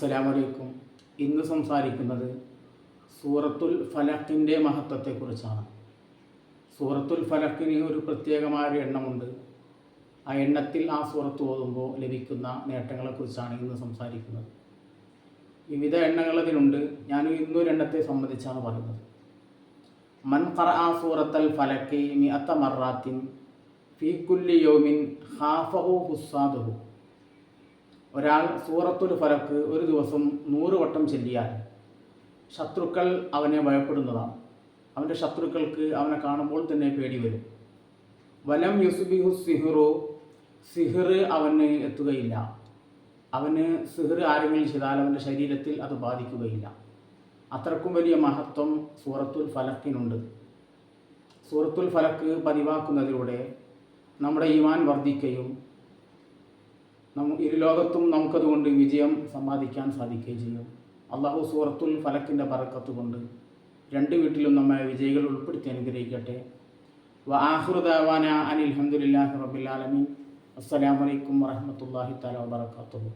അസ്സലാമലൈക്കും. ഇന്ന് സംസാരിക്കുന്നത് സൂറത്തുൽ ഫലക്കിൻ്റെ മഹത്വത്തെക്കുറിച്ചാണ്. സൂറത്തുൽ ഫലക്കിന് ഒരു പ്രത്യേകമായ എണ്ണമുണ്ട്. ആ എണ്ണത്തിൽ ആ സൂറത്ത് ഓതുമ്പോൾ ലഭിക്കുന്ന നേട്ടങ്ങളെക്കുറിച്ചാണ് ഇന്ന് സംസാരിക്കുന്നത്. വിവിധ എണ്ണങ്ങൾ അതിനുണ്ട്. ഞാൻ ഇന്നൊരെണ്ണത്തെ സംബന്ധിച്ചാണ് പറയുന്നത്. മൻ ഖറഅ സൂറത്തുൽ ഫലക്കി മിഅത്ത മർറാത്തിൻ ഫീ കുല്ലി യൗമിൻ ഖാഫഹു ഹുസ്സാദുഹു. ഒരാൾ സൂറത്തുൽ ഫലക്ക് ഒരു ദിവസം 100 വട്ടം ചൊല്ലിയാൽ ശത്രുക്കൾ അവനെ ഭയപ്പെടുന്നതാണ്. അവൻ്റെ ശത്രുക്കൾക്ക് അവനെ കാണുമ്പോൾ തന്നെ പേടി വരും. വലം യുസ്ബിഹു സിഹ്റു, സിഹ്ർ അവന് എത്തുകയില്ല. അവന് സിഹ്ർ ആരെങ്കിലും ചെയ്താൽ അവൻ്റെ ശരീരത്തിൽ അത് ബാധിക്കുകയില്ല. അത്രക്കും വലിയ മഹത്വം സൂറത്തുൽ ഫലക്കിനുണ്ട്. സൂറത്തുൽ ഫലക്ക് പതിവാക്കുന്നതിലൂടെ നമ്മുടെ ഈമാൻ വർദ്ധിക്കുകയും ഇരുലോകത്തും നമുക്കതുകൊണ്ട് വിജയം സമ്പാദിക്കാൻ സാധിക്കുകയും ചെയ്യും. അള്ളാഹു സൂറത്തുൽ ഫലക്കിൻ്റെ ബറക്കത്ത് കൊണ്ട് രണ്ട് വീട്ടിലും നമ്മെ വിജയികൾ ഉൾപ്പെടുത്തി അനുഗ്രഹിക്കട്ടെ. വആഖിറു ദഅവാനാ അനിൽ ഹംദുലില്ലാഹി റബ്ബിൽ ആലമീൻ. അസ്സലാമു അലൈക്കും വറഹ്മത്തുള്ളാഹി തആല വബറകാതുഹു.